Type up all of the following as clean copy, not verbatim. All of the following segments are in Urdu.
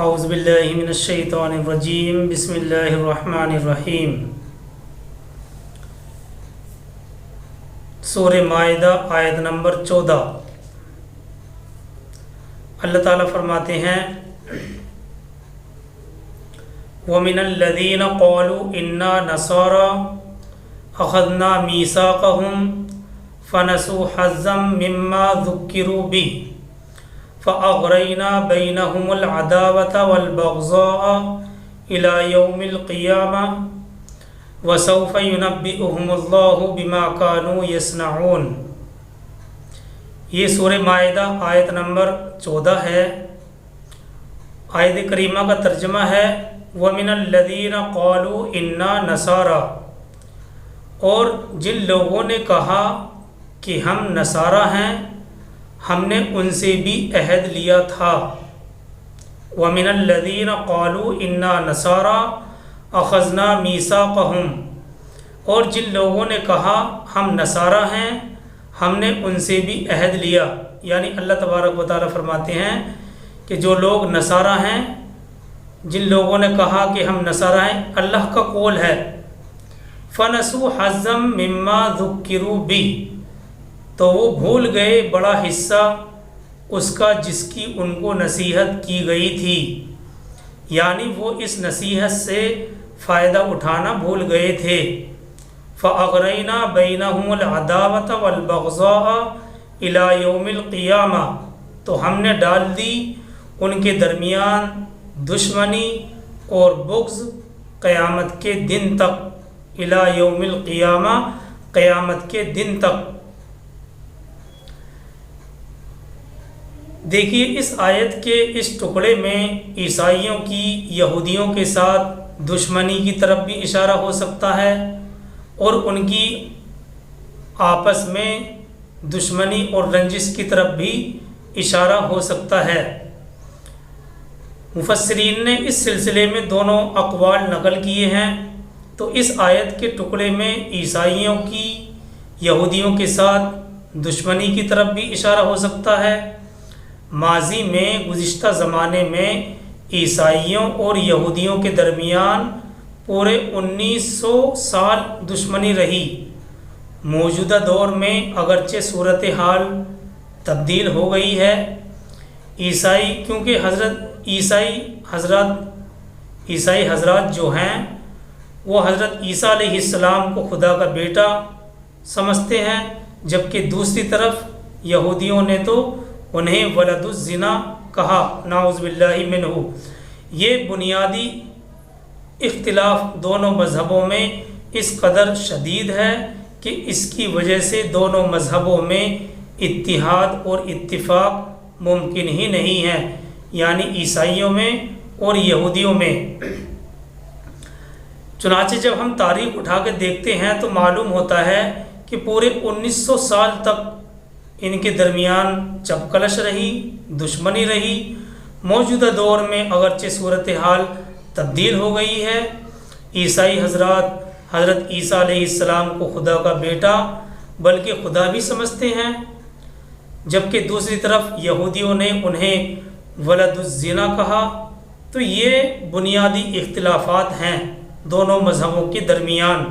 اعوذ باللہ من الشیطان الرجیم بسم اللہ الرحمن الرحیم۔ سورہ مائدہ آیت نمبر 14۔ اللہ تعالیٰ فرماتے ہیں وَمِنَ الَّذِينَ قَالُوا إِنَّا نَصَارَىٰ أَخَذْنَا مِيثَاقَهُمْ فَنَسُوا حَظًّا مِّمَّا ذُكِّرُوا بِهِ فَأَغْرَيْنَا بَيْنَهُمُ الْعَدَاوَةَ وَالْبَغْضَاءَ إِلَى يَوْمِ الْقِيَامَةِ وَسَوْفَ يُنَبِّئُهُمُ اللَّهُ بِمَا كَانُوا يَصْنَعُونَ۔ یہ سورہ مائدہ آیت نمبر 14 ہے۔ آیت کریمہ کا ترجمہ ہے وَمِنَ الَّذِينَ قَالُوا إِنَّا نَصَارَىٰ، اور جن لوگوں نے کہا کہ ہم نصارہ ہیں، ہم نے ان سے بھی عہد لیا تھا۔ وَمِنَ الَّذِينَ قَالُوا إِنَّا نَصَارَىٰ أَخَذْنَا مِيثَاقَهُمْ، اور جن لوگوں نے کہا ہم نصارہ ہیں، ہم نے ان سے بھی عہد لیا۔ یعنی اللہ تبارک و تعالیٰ فرماتے ہیں کہ جو لوگ نصارہ ہیں، جن لوگوں نے کہا کہ ہم نصارہ ہیں، اللہ کا قول ہے فَنَسُوا حَظًّا مِّمَّا ذُكِّرُوا بِهِ، تو وہ بھول گئے بڑا حصہ اس کا جس کی ان کو نصیحت کی گئی تھی، یعنی وہ اس نصیحت سے فائدہ اٹھانا بھول گئے تھے۔ فَأَغْرَيْنَا بَيْنَهُمُ الْعَدَاوَةَ وَالْبَغْضَاءَ إِلَى يَوْمِ الْقِيَامَةِ، تو ہم نے ڈال دی ان کے درمیان دشمنی اور بغض قیامت کے دن تک، إِلَى يَوْمِ الْقِيَامَةِ، قیامت کے دن تک۔ دیکھیے اس آیت کے اس ٹکڑے میں عیسائیوں کی یہودیوں کے ساتھ دشمنی کی طرف بھی اشارہ ہو سکتا ہے، اور ان کی آپس میں دشمنی اور رنجش کی طرف بھی اشارہ ہو سکتا ہے۔ مفسرین نے اس سلسلے میں دونوں اقوال نقل کیے ہیں۔ تو اس آیت کے ٹکڑے میں عیسائیوں کی یہودیوں کے ساتھ دشمنی کی طرف بھی اشارہ ہو سکتا ہے۔ ماضی میں گزشتہ زمانے میں عیسائیوں اور یہودیوں کے درمیان پورے 1900 سال دشمنی رہی۔ موجودہ دور میں اگرچہ صورتحال تبدیل ہو گئی ہے، کیونکہ عیسائی حضرات جو ہیں وہ حضرت عیسیٰ علیہ السلام کو خدا کا بیٹا سمجھتے ہیں، جبکہ دوسری طرف یہودیوں نے تو انہیں ولد الزنا کہا، نعوذ باللہ منہ۔ یہ بنیادی اختلاف دونوں مذہبوں میں اس قدر شدید ہے کہ اس کی وجہ سے دونوں مذہبوں میں اتحاد اور اتفاق ممکن ہی نہیں ہے، یعنی عیسائیوں میں اور یہودیوں میں۔ چنانچہ جب ہم تاریخ اٹھا کے دیکھتے ہیں تو معلوم ہوتا ہے کہ پورے 1900 سال تک ان کے درمیان چپکلش رہی، دشمنی رہی۔ موجودہ دور میں اگرچہ صورتحال تبدیل ہو گئی ہے، عیسائی حضرات حضرت عیسیٰ علیہ السلام کو خدا کا بیٹا بلکہ خدا بھی سمجھتے ہیں، جبکہ دوسری طرف یہودیوں نے انہیں ولد الزنا کہا۔ تو یہ بنیادی اختلافات ہیں دونوں مذہبوں کے درمیان،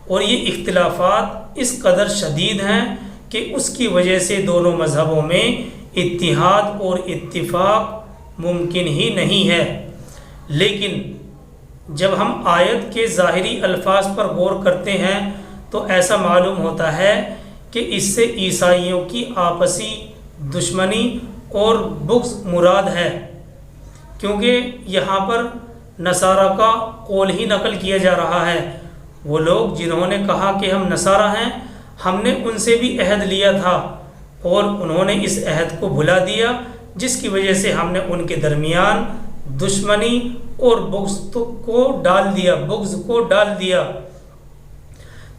اور یہ اختلافات اس قدر شدید ہیں کہ اس کی وجہ سے دونوں مذہبوں میں اتحاد اور اتفاق ممکن ہی نہیں ہے۔ لیکن جب ہم آیت کے ظاہری الفاظ پر غور کرتے ہیں تو ایسا معلوم ہوتا ہے کہ اس سے عیسائیوں کی آپسی دشمنی اور بغض مراد ہے، کیونکہ یہاں پر نصارہ کا قول ہی نقل کیا جا رہا ہے۔ وہ لوگ جنہوں نے کہا کہ ہم نصارہ ہیں، ہم نے ان سے بھی عہد لیا تھا، اور انہوں نے اس عہد کو بھلا دیا، جس کی وجہ سے ہم نے ان کے درمیان دشمنی اور بغض کو ڈال دیا۔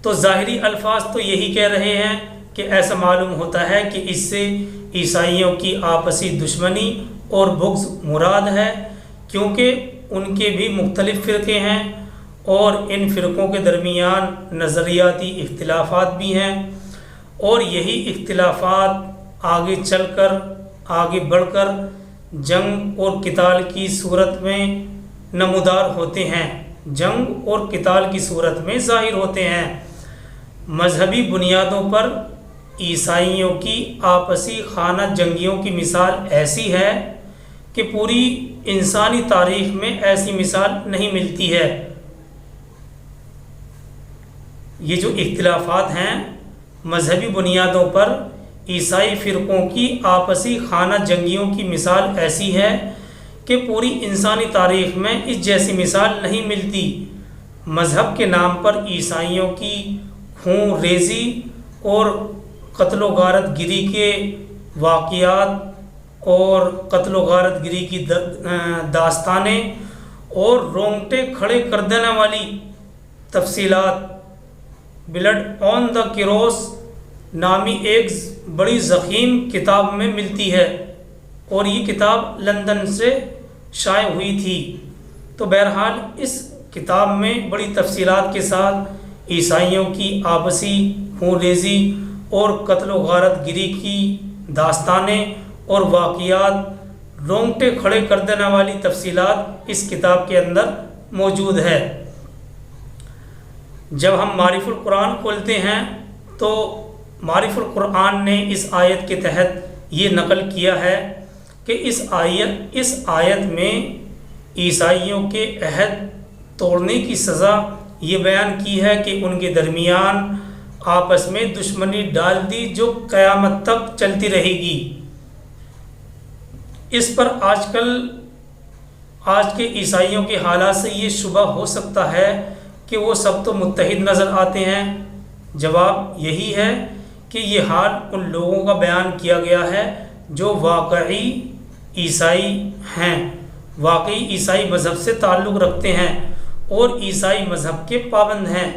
تو ظاہری الفاظ تو یہی کہہ رہے ہیں کہ ایسا معلوم ہوتا ہے کہ اس سے عیسائیوں کی آپسی دشمنی اور بغض مراد ہے، کیونکہ ان کے بھی مختلف فرقے ہیں، اور ان فرقوں کے درمیان نظریاتی اختلافات بھی ہیں، اور یہی اختلافات آگے بڑھ کر جنگ اور قتال کی صورت میں نمودار ہوتے ہیں، جنگ اور قتال کی صورت میں ظاہر ہوتے ہیں۔ مذہبی بنیادوں پر عیسائیوں کی آپسی خانہ جنگیوں کی مثال ایسی ہے کہ پوری انسانی تاریخ میں ایسی مثال نہیں ملتی ہے۔ یہ جو اختلافات ہیں مذہبی بنیادوں پر عیسائی فرقوں کی آپسی خانہ جنگیوں کی مثال ایسی ہے کہ پوری انسانی تاریخ میں اس جیسی مثال نہیں ملتی۔ مذہب کے نام پر عیسائیوں کی خون ریزی اور قتل و غارت گری کے واقعات اور قتل و غارت گری کی داستانیں اور رونگٹے کھڑے کر دینے والی تفصیلات بلڈ آن دا کراس نامی ایک بڑی ضخیم کتاب میں ملتی ہے، اور یہ کتاب لندن سے شائع ہوئی تھی۔ تو بہرحال اس کتاب میں بڑی تفصیلات کے ساتھ عیسائیوں کی آپسی خون ریزی اور قتل و غارت گری کی داستانیں اور واقعات رونگٹے کھڑے کر دینے والی تفصیلات اس کتاب کے اندر موجود ہے۔ جب ہم معارف القرآن کھولتے ہیں تو معارف القرآن نے اس آیت کے تحت یہ نقل کیا ہے کہ اس آیت میں عیسائیوں کے عہد توڑنے کی سزا یہ بیان کی ہے کہ ان کے درمیان آپس میں دشمنی ڈال دی جو قیامت تک چلتی رہے گی۔ اس پر آج کے عیسائیوں کے حالات سے یہ شبہ ہو سکتا ہے کہ وہ سب تو متحد نظر آتے ہیں۔ جواب یہی ہے کہ یہ حال ان لوگوں کا بیان کیا گیا ہے جو واقعی عیسائی ہیں، واقعی عیسائی مذہب سے تعلق رکھتے ہیں اور عیسائی مذہب کے پابند ہیں۔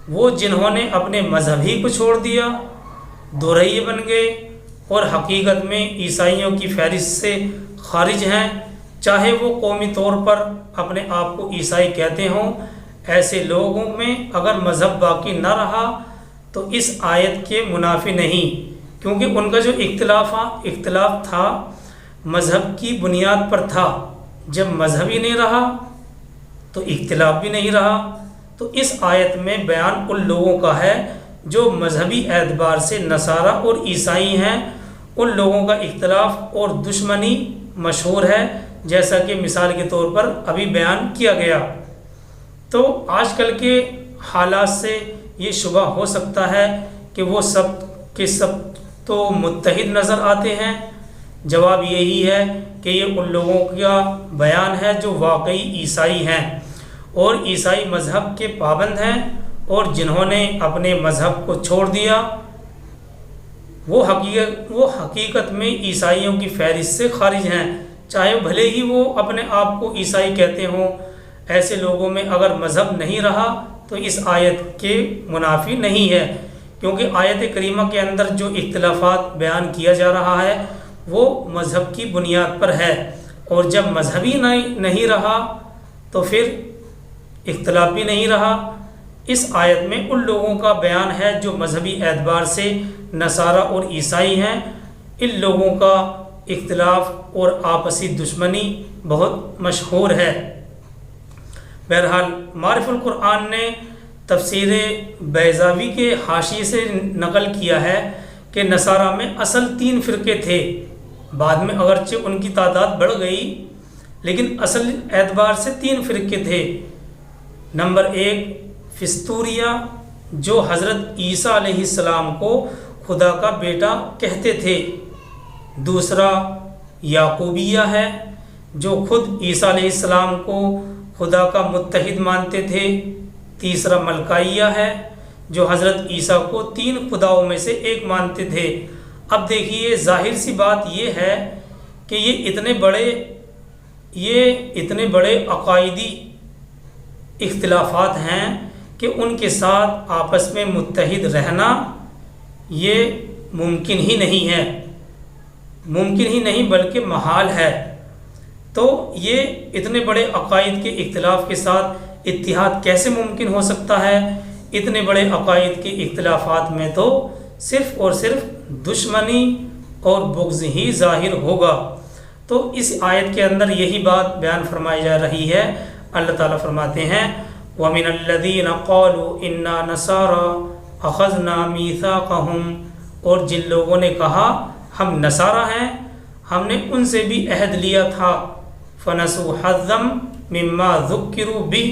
وہ جنہوں نے اپنے مذہب ہی کو چھوڑ دیا، دو رہیے بن گئے اور حقیقت میں عیسائیوں کی فہرست سے خارج ہیں، چاہے وہ قومی طور پر اپنے آپ کو عیسائی کہتے ہوں۔ ایسے لوگوں میں اگر مذہب باقی نہ رہا تو اس آیت کے منافی نہیں، کیونکہ ان کا جو اختلاف تھا مذہب کی بنیاد پر تھا۔ جب مذہب ہی نہیں رہا تو اختلاف بھی نہیں رہا۔ تو اس آیت میں بیان ان لوگوں کا ہے جو مذہبی اعتبار سے نصارہ اور عیسائی ہیں، ان لوگوں کا اختلاف اور دشمنی مشہور ہے، جیسا کہ مثال کے طور پر ابھی بیان کیا گیا۔ تو آج کل کے حالات سے یہ شبہ ہو سکتا ہے کہ وہ سب کے سب تو متحد نظر آتے ہیں۔ جواب یہی ہے کہ یہ ان لوگوں کا بیان ہے جو واقعی عیسائی ہیں اور عیسائی مذہب کے پابند ہیں، اور جنہوں نے اپنے مذہب کو چھوڑ دیا وہ حقیقت میں عیسائیوں کی فہرست سے خارج ہیں، چاہے بھلے ہی وہ اپنے آپ کو عیسائی کہتے ہوں۔ ایسے لوگوں میں اگر مذہب نہیں رہا تو اس آیت کے منافی نہیں ہے، کیونکہ آیت کریمہ کے اندر جو اختلافات بیان کیا جا رہا ہے وہ مذہب کی بنیاد پر ہے، اور جب مذہب ہی نہیں رہا تو پھر اختلاف بھی نہیں رہا۔ اس آیت میں ان لوگوں کا بیان ہے جو مذہبی اعتبار سے نصارہ اور عیسائی ہیں، ان لوگوں کا اختلاف اور آپسی دشمنی بہت مشہور ہے۔ بہرحال معارف القرآن نے تفسیر بیضاوی کے حاشیے سے نقل کیا ہے کہ نصارہ میں اصل 3 فرقے تھے، بعد میں اگرچہ ان کی تعداد بڑھ گئی لیکن اصل اعتبار سے 3 فرقے تھے۔ نمبر 1 فستوریہ، جو حضرت عیسیٰ علیہ السلام کو خدا کا بیٹا کہتے تھے۔ دوسرا یعقوبیہ ہے، جو خود عیسیٰ علیہ السلام کو خدا کا متحد مانتے تھے۔ تیسرا ملکائیہ ہے، جو حضرت عیسیٰ کو 3 خداؤں میں سے ایک مانتے تھے۔ اب دیکھیے ظاہر سی بات یہ ہے کہ یہ اتنے بڑے عقائدی اختلافات ہیں کہ ان کے ساتھ آپس میں متحد رہنا یہ ممکن ہی نہیں بلکہ محال ہے۔ تو یہ اتنے بڑے عقائد کے اختلاف کے ساتھ اتحاد کیسے ممکن ہو سکتا ہے؟ اتنے بڑے عقائد کے اختلافات میں تو صرف اور صرف دشمنی اور بغض ہی ظاہر ہوگا۔ تو اس آیت کے اندر یہی بات بیان فرمائی جا رہی ہے۔ اللہ تعالیٰ فرماتے ہیں وَمِنَ الَّذِينَ قَالُوا إِنَّا نَصَارَى أَخَذْنَا مِيثَاقَهُمْ، اور جن لوگوں نے کہا ہم نصارہ ہیں، ہم نے ان سے بھی عہد لیا تھا، فَنَسُوا حَظًّا مِمَّا ذُكِّرُوا بِهِ،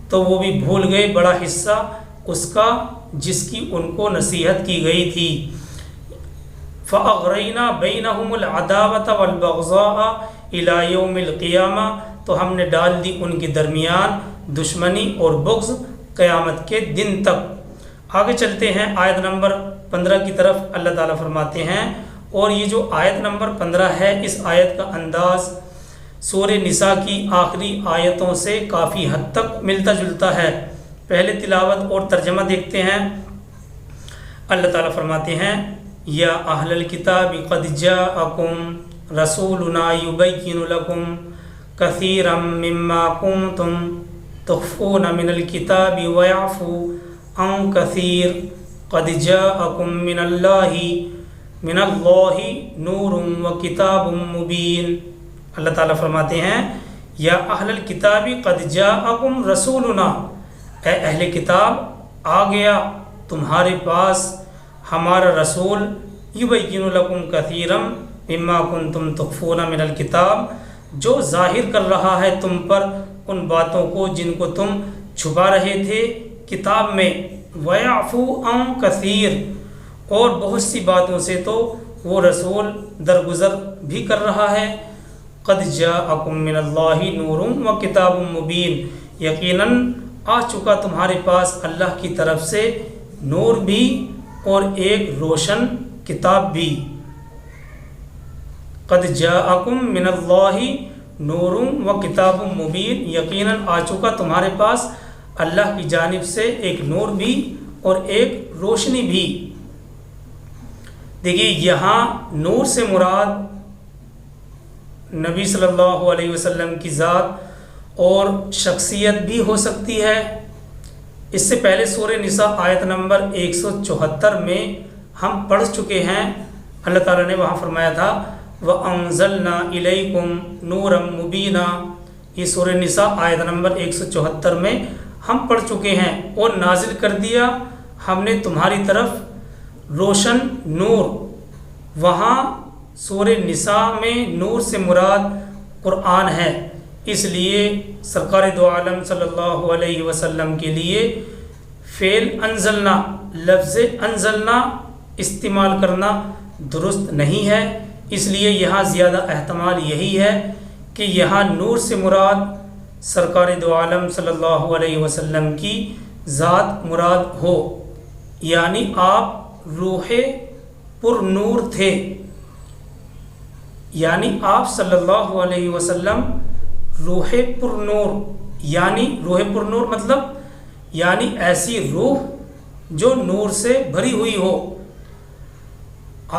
تو وہ بھی بھول گئے بڑا حصہ اس کا جس کی ان کو نصیحت کی گئی تھی۔ فَأَغْرَيْنَا بَيْنَهُمُ الْعَدَاوَةَ وَالْبَغْضَاءَ إِلَى يَوْمِ الْقِيَامَةِ، تو ہم نے ڈال دی ان کے درمیان دشمنی اور بغض قیامت کے دن تک۔ آگے چلتے ہیں آیت نمبر 15 کی طرف۔ اللہ تعالیٰ فرماتے ہیں، اور یہ جو آیت نمبر 15 ہے، اس آیت کا انداز سورہ نساء کی آخری آیتوں سے کافی حد تک ملتا جلتا ہے۔ پہلے تلاوت اور ترجمہ دیکھتے ہیں۔ اللہ تعالیٰ فرماتے ہیں یا اہل الکتاب قد جاءکم رسولنا یبین لکم کثیرا مما کنتم تخفون من الکتاب ویعفو عن کثیر قد جاءکم من اللہ نور و کتاب مبین۔ اللہ تعالیٰ فرماتے ہیں یا اہل الکتاب قد جاءکم رسولنا، اے اہل کتاب آ گیا تمہارے پاس ہمارا رسول، یبین لکم کثیرا مما کنتم تخفون من الکتاب، جو ظاہر کر رہا ہے تم پر ان باتوں کو جن کو تم چھپا رہے تھے کتاب میں، ویعفو عن کثیر، اور بہت سی باتوں سے تو وہ رسول درگزر بھی کر رہا ہے۔ قد جاءکم من اللہ نور و کتاب مبین، یقیناً آ چکا تمہارے پاس اللہ کی طرف سے نور بھی اور ایک روشن کتاب بھی۔ قد جاءکم من اللہ نور و کتاب مبین، یقیناً آ چکا تمہارے پاس اللہ کی جانب سے ایک نور بھی اور ایک روشنی بھی۔ دیکھیے یہاں نور سے مراد نبی صلی اللہ علیہ وسلم کی ذات اور شخصیت بھی ہو سکتی ہے۔ اس سے پہلے سورہ نساء آیت نمبر 174 میں ہم پڑھ چکے ہیں، اللہ تعالیٰ نے وہاں فرمایا تھا وَأَنزَلْنَا إِلَيْكُمْ نُورًا مُبِينًا، یہ سورہ نساء آیت نمبر 174 میں ہم پڑھ چکے ہیں، اور نازل کر دیا ہم نے تمہاری طرف روشن نور۔ وہاں سورہ نساء میں نور سے مراد قرآن ہے، اس لیے سرکار دو عالم صلی اللہ علیہ وسلم کے لیے فعل انزلنا، لفظ انزلنا استعمال کرنا درست نہیں ہے، اس لیے یہاں زیادہ احتمال یہی ہے کہ یہاں نور سے مراد سرکار دو عالم صلی اللہ علیہ وسلم کی ذات مراد ہو، یعنی آپ روح پر نور تھے، یعنی آپ صلی اللہ علیہ وسلم روح پر نور، یعنی روح پر نور مطلب یعنی ایسی روح جو نور سے بھری ہوئی ہو۔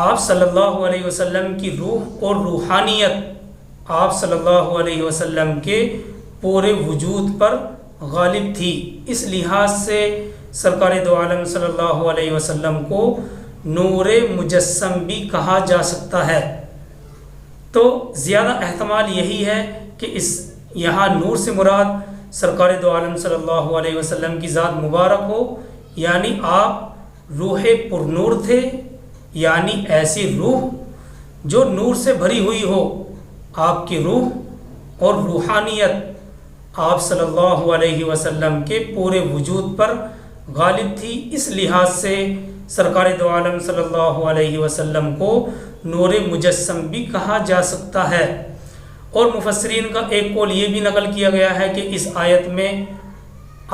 آپ صلی اللہ علیہ وسلم کی روح اور روحانیت آپ صلی اللہ علیہ وسلم کے پورے وجود پر غالب تھی، اس لحاظ سے سرکار دو عالم صلی اللہ علیہ وسلم کو نور مجسم بھی کہا جا سکتا ہے۔ تو زیادہ احتمال یہی ہے کہ یہاں نور سے مراد سرکار دو عالم صلی اللہ علیہ وسلم کی ذات مبارک ہو، یعنی آپ روح پر نور تھے، یعنی ایسی روح جو نور سے بھری ہوئی ہو۔ آپ کی روح اور روحانیت آپ صلی اللہ علیہ وسلم کے پورے وجود پر غالب تھی، اس لحاظ سے سرکار دو عالم صلی اللہ علیہ وسلم کو نور مجسم بھی کہا جا سکتا ہے۔ اور مفسرین کا ایک قول یہ بھی نقل کیا گیا ہے کہ اس آیت میں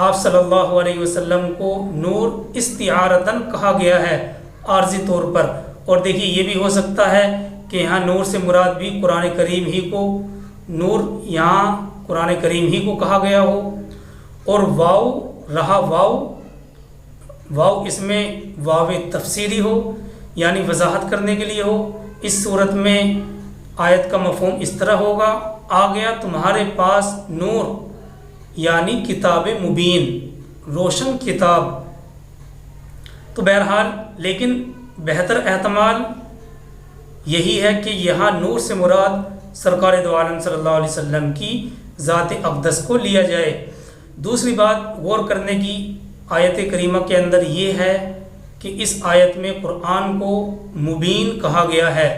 آپ صلی اللہ علیہ وسلم کو نور استعارتاً کہا گیا ہے، عارضی طور پر۔ اور دیکھیے یہ بھی ہو سکتا ہے کہ یہاں نور سے مراد بھی قرآن کریم ہی کو، نور یہاں قرآن کریم ہی کو کہا گیا ہو، اور واو رہا واو اس میں واو تفسیری ہو، یعنی وضاحت کرنے کے لیے ہو۔ اس صورت میں آیت کا مفہوم اس طرح ہوگا، آ گیا تمہارے پاس نور، یعنی کتاب مبین، روشن کتاب۔ تو بہرحال لیکن بہتر احتمال یہی ہے کہ یہاں نور سے مراد سرکار دو عالم صلی اللہ علیہ وسلم کی ذات اقدس کو لیا جائے۔ دوسری بات غور کرنے کی آیت کریمہ کے اندر یہ ہے کہ اس آیت میں قرآن کو مبین کہا گیا ہے،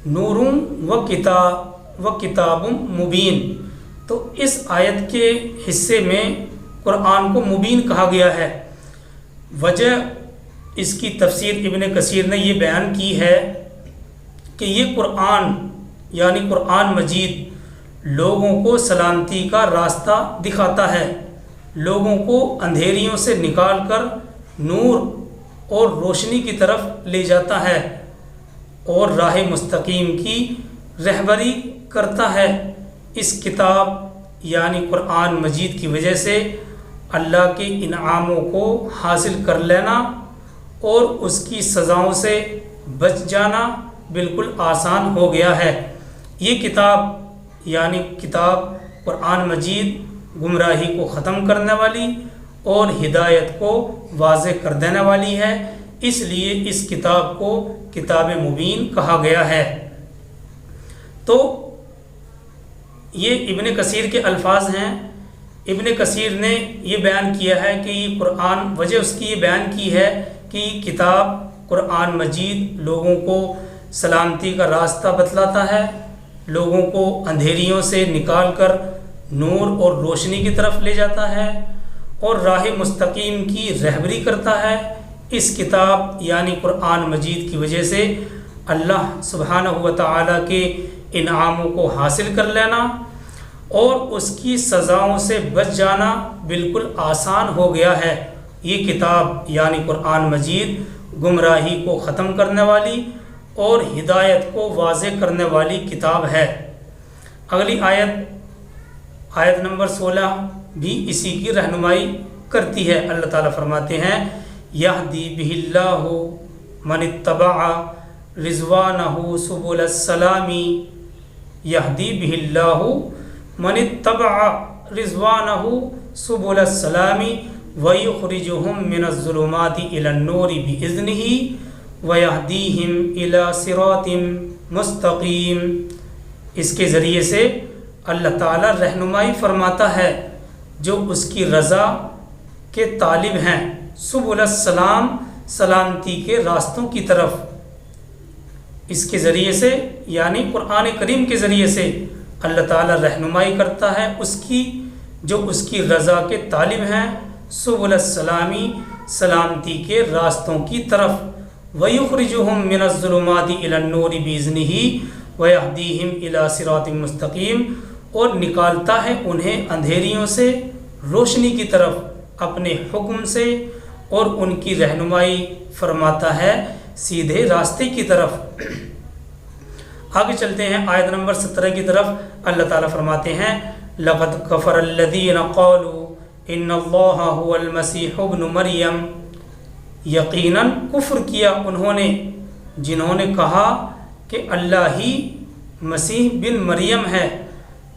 نور و کتاب مبین، تو اس آیت کے حصے میں قرآن کو مبین کہا گیا ہے۔ وجہ اس کی تفسیر ابن کثیر نے یہ بیان کی ہے کہ یہ قرآن یعنی قرآن مجید لوگوں کو سلامتی کا راستہ دکھاتا ہے، لوگوں کو اندھیریوں سے نکال کر نور اور روشنی کی طرف لے جاتا ہے اور راہ مستقیم کی رہبری کرتا ہے۔ اس کتاب یعنی قرآن مجید کی وجہ سے اللہ کے انعاموں کو حاصل کر لینا اور اس کی سزاؤں سے بچ جانا بالکل آسان ہو گیا ہے۔ یہ کتاب یعنی کتاب قرآن مجید گمراہی کو ختم کرنے والی اور ہدایت کو واضح کر دینے والی ہے، اس لیے اس کتاب کو کتاب مبین کہا گیا ہے۔ تو یہ ابن کثیر کے الفاظ ہیں۔ ابن کثیر نے یہ بیان کیا ہے کہ یہ قرآن، وجہ اس کی یہ بیان کی ہے کہ یہ کتاب قرآن مجید لوگوں کو سلامتی کا راستہ بتلاتا ہے، لوگوں کو اندھیریوں سے نکال کر نور اور روشنی کی طرف لے جاتا ہے اور راہ مستقیم کی رہبری کرتا ہے۔ اس کتاب یعنی قرآن مجید کی وجہ سے اللہ سبحانہ و تعالیٰ کے انعاموں کو حاصل کر لینا اور اس کی سزاؤں سے بچ جانا بالکل آسان ہو گیا ہے۔ یہ کتاب یعنی قرآن مجید گمراہی کو ختم کرنے والی اور ہدایت کو واضح کرنے والی کتاب ہے۔ اگلی آیت نمبر 16 بھی اسی کی رہنمائی کرتی ہے۔ اللہ تعالیٰ فرماتے ہیں یہدی بہ اللہ من اتبع رضوانہ سبل السلام، یہدی بہ اللہ من اتبع رضوانہ سبل السلام ویخرجہم من الظلمات الی النور بإذنہ ویہدیہم الی صراط مستقیم۔ اس کے ذریعے سے اللہ تعالیٰ رہنمائی فرماتا ہے جو اس کی رضا کے طالب ہیں، سبل السلام، سلامتی کے راستوں کی طرف۔ اس کے ذریعے سے یعنی قرآن کریم کے ذریعے سے اللہ تعالیٰ رہنمائی کرتا ہے اس کی جو اس کی رضا کے طالب ہیں، سبل السلامی، سلامتی کے راستوں کی طرف، وَيُخْرِجُهُم مِّنَ الظُّلُمَاتِ إِلَى النُّورِ بِإِذْنِهِ وَيَهْدِيهِمْ إِلَى صِرَاطٍ مُّسْتَقِيمٍ، اور نکالتا ہے انہیں اندھیریوں سے روشنی کی طرف اپنے حکم سے اور ان کی رہنمائی فرماتا ہے سیدھے راستے کی طرف۔ آگے چلتے ہیں آیت نمبر 17 کی طرف۔ اللہ تعالیٰ فرماتے ہیں لَقَدْ كَفَرَ الَّذِينَ قَالُوا إِنَّ اللَّهَ هُوَ الْمَسِيحُ ابْنُ مَرْيَمَ، یقیناً کفر کیا انہوں نے جنہوں نے کہا کہ اللہ ہی مسیح بن مریم ہے۔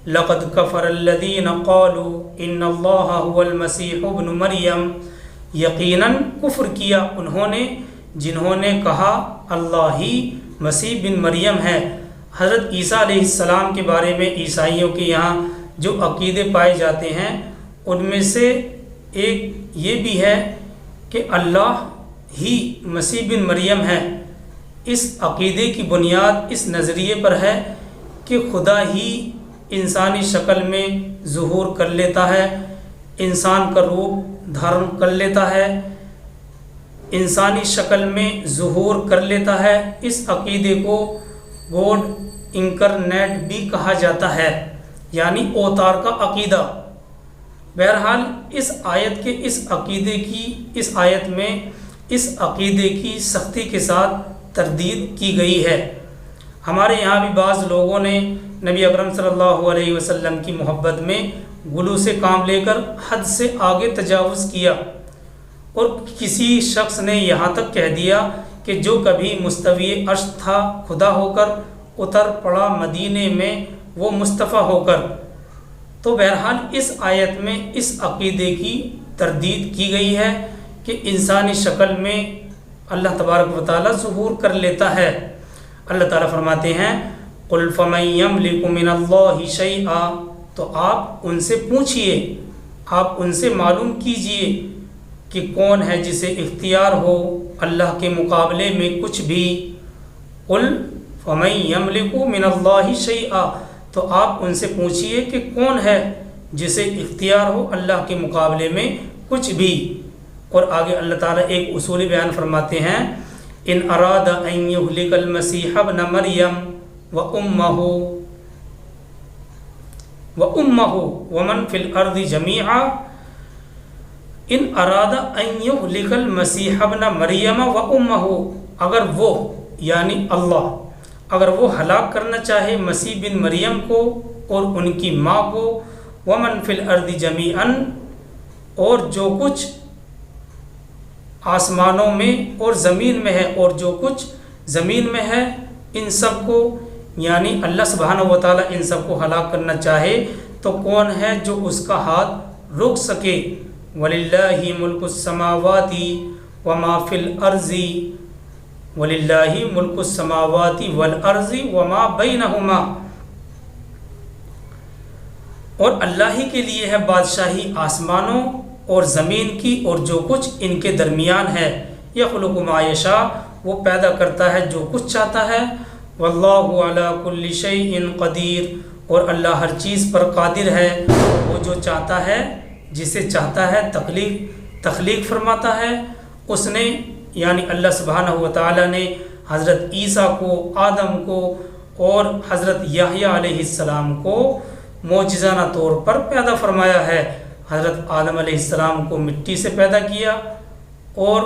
لَقَدْ كَفَرَ الَّذِينَ قَالُوا إِنَّ اللَّهَ هُوَ الْمَسِيحُ ابْنُ مَرْيَمَ، یقیناً کفر کیا انہوں نے جنہوں نے کہا اللہ ہی مسیح بن مریم ہے۔ حضرت عیسیٰ علیہ السلام کے بارے میں عیسائیوں کے یہاں جو عقیدے پائے جاتے ہیں ان میں سے ایک یہ بھی ہے کہ اللہ ہی مسیح بن مریم ہے۔ اس عقیدے کی بنیاد اس نظریے پر ہے کہ خدا ہی انسانی شکل میں ظہور کر لیتا ہے، انسان کا روپ دھارن کر لیتا ہے، انسانی شکل میں ظہور کر لیتا ہے۔ اس عقیدے کو گوڈ انکرنیٹ بھی کہا جاتا ہے، یعنی اوتار کا عقیدہ۔ بہرحال اس آیت کے اس آیت میں اس عقیدے کی سختی کے ساتھ تردید کی گئی ہے۔ ہمارے یہاں بھی بعض لوگوں نے نبی اکرم صلی اللہ علیہ وسلم کی محبت میں غلو سے کام لے کر حد سے آگے تجاوز کیا، اور کسی شخص نے یہاں تک کہہ دیا کہ جو کبھی مستوی عرش تھا خدا ہو کر اتر پڑا مدینے میں وہ مصطفیٰ ہو کر۔ تو بہرحال اس آیت میں اس عقیدے کی تردید کی گئی ہے کہ انسانی شکل میں اللہ تبارک و تعالیٰ ظہور کر لیتا ہے۔ اللہ تعالیٰ فرماتے ہیں قُلْ فَمَن يَمْلِكُ مِنَ اللَّهِ شَيْئًا، تو آپ ان سے پوچھئے، آپ ان سے معلوم کیجئے کہ کون ہے جسے اختیار ہو اللہ کے مقابلے میں کچھ بھی۔ قُلْ فَمَن يَمْلِكُ مِنَ اللَّهِ شَيْئًا، تو آپ ان سے پوچھئے کہ کون ہے جسے اختیار ہو اللہ کے مقابلے میں کچھ بھی۔ اور آگے اللہ تعالیٰ ایک اصول بیان فرماتے ہیں ان اراد ان یہلک المسیح ابن مریم وامہ ومن فی الارض جمیعا، ان اراد ان یہلک المسیح ابن مریم وامہ، اگر وہ یعنی اللہ اگر وہ ہلاک کرنا چاہے مسیح بن مریم کو اور ان کی ماں کو، ومن فی الارض جمیعا، اور جو کچھ آسمانوں میں اور زمین میں ہے، اور جو کچھ زمین میں ہے، ان سب کو یعنی اللہ سبحانہ و تعالیٰ ان سب کو ہلاک کرنا چاہے تو کون ہے جو اس کا ہاتھ روک سکے؟ وَلِلَّهِ مُلْكُ السَّمَاوَاتِ وَمَا فِي الْأَرْضِ وَلِلَّهِ مُلْكُ السَّمَاوَاتِ وَالْأَرْضِ وَمَا بَيْنَهُمَا، اور اللہ ہی کے لیے ہے بادشاہی آسمانوں اور زمین کی اور جو کچھ ان کے درمیان ہے۔ یخلق ما یشاء، وہ پیدا کرتا ہے جو کچھ چاہتا ہے۔ واللہ علی کل شیء قدیر، اور اللہ ہر چیز پر قادر ہے، وہ جو چاہتا ہے جسے چاہتا ہے تخلیق فرماتا ہے۔ اس نے یعنی اللہ سبحانہ و تعالیٰ نے حضرت عیسیٰ کو، آدم کو اور حضرت یحییٰ علیہ السلام کو معجزانہ طور پر پیدا فرمایا ہے۔ حضرت آدم علیہ السلام کو مٹی سے پیدا کیا اور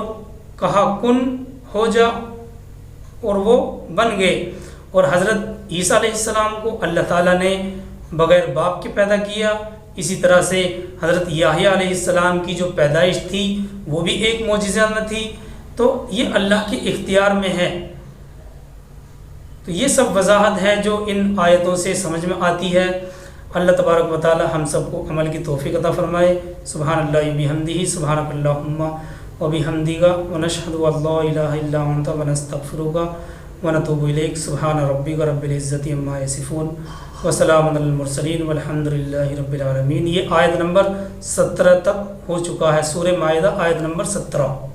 کہا کن ہو جا، اور وہ بن گئے۔ اور حضرت عیسیٰ علیہ السلام کو اللہ تعالیٰ نے بغیر باپ کے پیدا کیا۔ اسی طرح سے حضرت یحییٰ علیہ السلام کی جو پیدائش تھی وہ بھی ایک معجزہ تھی۔ تو یہ اللہ کے اختیار میں ہے۔ تو یہ سب وضاحت ہے جو ان آیتوں سے سمجھ میں آتی ہے۔ اللہ تبارک و تعالی ہم سب کو عمل کی توفیق عطا فرمائے۔ سبحان اللہ بحمدہ، سبحانک اللہم وبحمدک، ونشہد ان لا الہ الا انت، ونستغفرک ونتوب الیک۔ سبحان ربک رب العزۃ عما یصفون، وسلام علی المرسلین، والحمد للہ رب العالمین۔ یہ آیت نمبر 17 تک ہو چکا ہے، سورہ مائدہ آیت نمبر 17۔